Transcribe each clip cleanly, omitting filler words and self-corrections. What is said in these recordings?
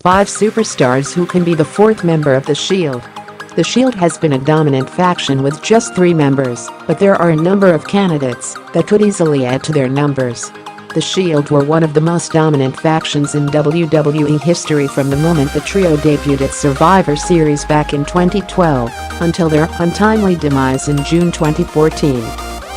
5 superstars who can be the 4th member of The Shield. The Shield has been a dominant faction with just 3 members, but there are a number of candidates that could easily add to their numbers. The Shield were one of the most dominant factions in WWE history from the moment the trio debuted at Survivor Series back in 2012 until their untimely demise in June 2014.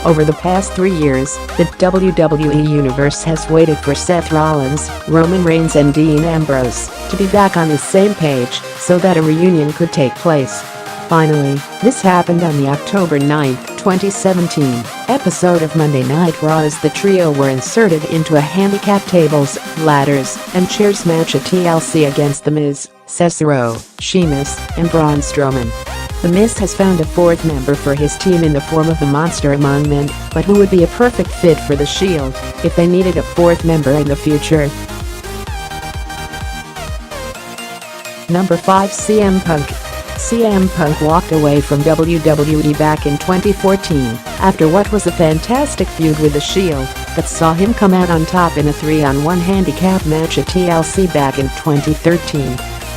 Over the past 3 years, the WWE Universe has waited for Seth Rollins, Roman Reigns and Dean Ambrose to be back on the same page so that a reunion could take place. Finally, this happened on the October 9, 2017, episode of Monday Night Raw as the trio were inserted into a handicap tables, ladders, and chairs match at TLC against The Miz, Cesaro, Sheamus, and Braun Strowman. The Miz has found a 4th member for his team in the form of the Monster Among Men, but who would be a perfect fit for The Shield if they needed a 4th member in the future? Number 5. CM Punk. CM Punk walked away from WWE back in 2014 after what was a fantastic feud with The Shield that saw him come out on top in a 3-on-1 handicap match at TLC back in 2013.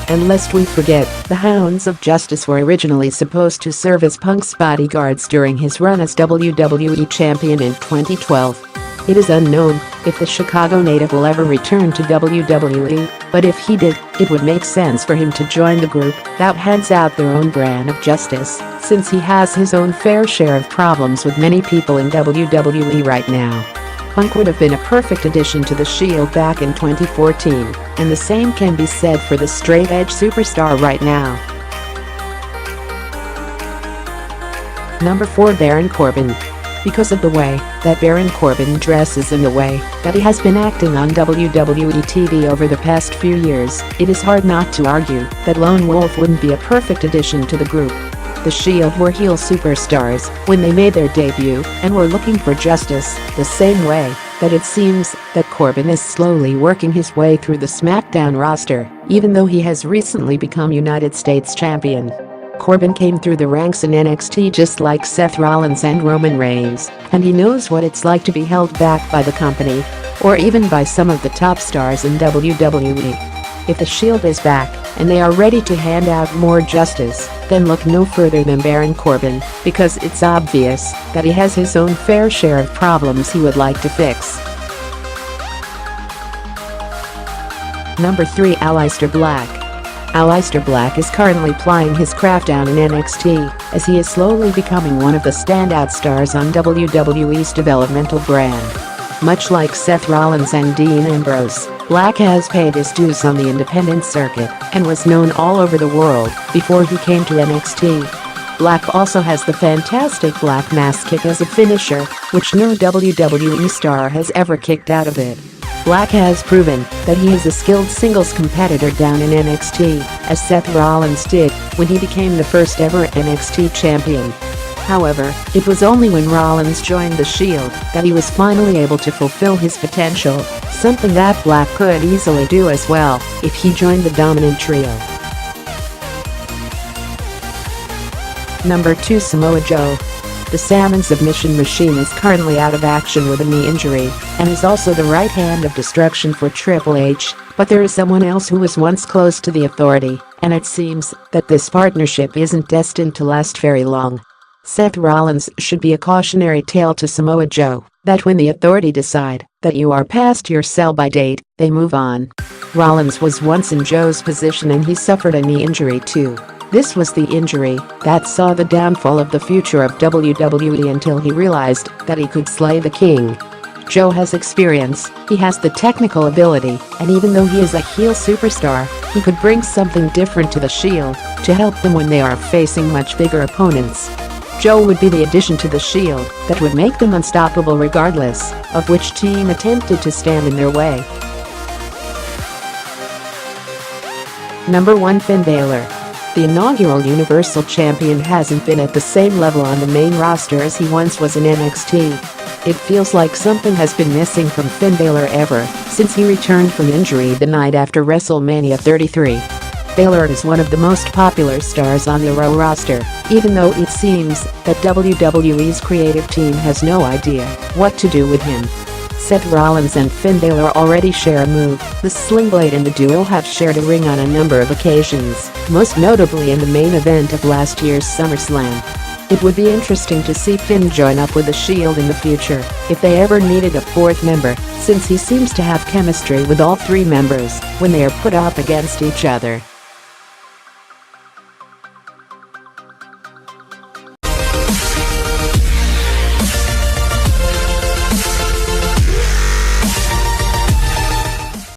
And lest we forget, the Hounds of Justice were originally supposed to serve as Punk's bodyguards during his run as WWE Champion in 2012. It is unknown if the Chicago native will ever return to WWE, but if he did, it would make sense for him to join the group that hands out their own brand of justice, since he has his own fair share of problems with many people in WWE right now. Punk would have been a perfect addition to The Shield back in 2014, and the same can be said for the straight-edge superstar right now. Number 4. Baron Corbin. Because of the way that Baron Corbin dresses and the way that he has been acting on WWE TV over the past few years, it is hard not to argue that Lone Wolf wouldn't be a perfect addition to the group. The Shield were heel superstars when they made their debut and were looking for justice, the same way that it seems that Corbin is slowly working his way through the SmackDown roster, even though he has recently become United States Champion. Corbin came through the ranks in NXT just like Seth Rollins and Roman Reigns, and he knows what it's like to be held back by the company, or even by some of the top stars in WWE. If the Shield is back, and they are ready to hand out more justice, then look no further than Baron Corbin, because it's obvious that he has his own fair share of problems he would like to fix. Number 3. Aleister Black. Aleister Black is currently plying his craft down in NXT, as he is slowly becoming one of the standout stars on WWE's developmental brand. Much like Seth Rollins and Dean Ambrose, Black has paid his dues on the independent circuit and was known all over the world before he came to NXT. Black also has the fantastic Black Mass Kick as a finisher, which no WWE star has ever kicked out of it. Black has proven that he is a skilled singles competitor down in NXT, as Seth Rollins did when he became the first ever NXT champion. However, it was only when Rollins joined The Shield that he was finally able to fulfill his potential, something that Black could easily do as well if he joined the dominant trio. Number 2. Samoa Joe. The Salmon Submission Machine is currently out of action with a knee injury and is also the right hand of destruction for Triple H, but there is someone else who was once close to the Authority, and it seems that this partnership isn't destined to last very long. Seth Rollins should be a cautionary tale to Samoa Joe that when the Authority decide that you are past your sell-by date, they move on. Rollins was once in Joe's position and he suffered a knee injury too. This was the injury that saw the downfall of the future of WWE until he realized that he could slay the king. Joe has experience, he has the technical ability, and even though he is a heel superstar, he could bring something different to The Shield to help them when they are facing much bigger opponents. Joe would be the addition to The Shield that would make them unstoppable regardless of which team attempted to stand in their way. Number 1. Finn Balor. The inaugural Universal Champion hasn't been at the same level on the main roster as he once was in NXT. It feels like something has been missing from Finn Balor ever since he returned from injury the night after WrestleMania 33. Balor is one of the most popular stars on the Raw roster, even though it seems that WWE's creative team has no idea what to do with him. Seth Rollins and Finn Balor already share a move. The Sling Blade and the duo have shared a ring on a number of occasions, most notably in the main event of last year's SummerSlam. It would be interesting to see Finn join up with the Shield in the future, if they ever needed a fourth member, since he seems to have chemistry with all three members when they are put up against each other.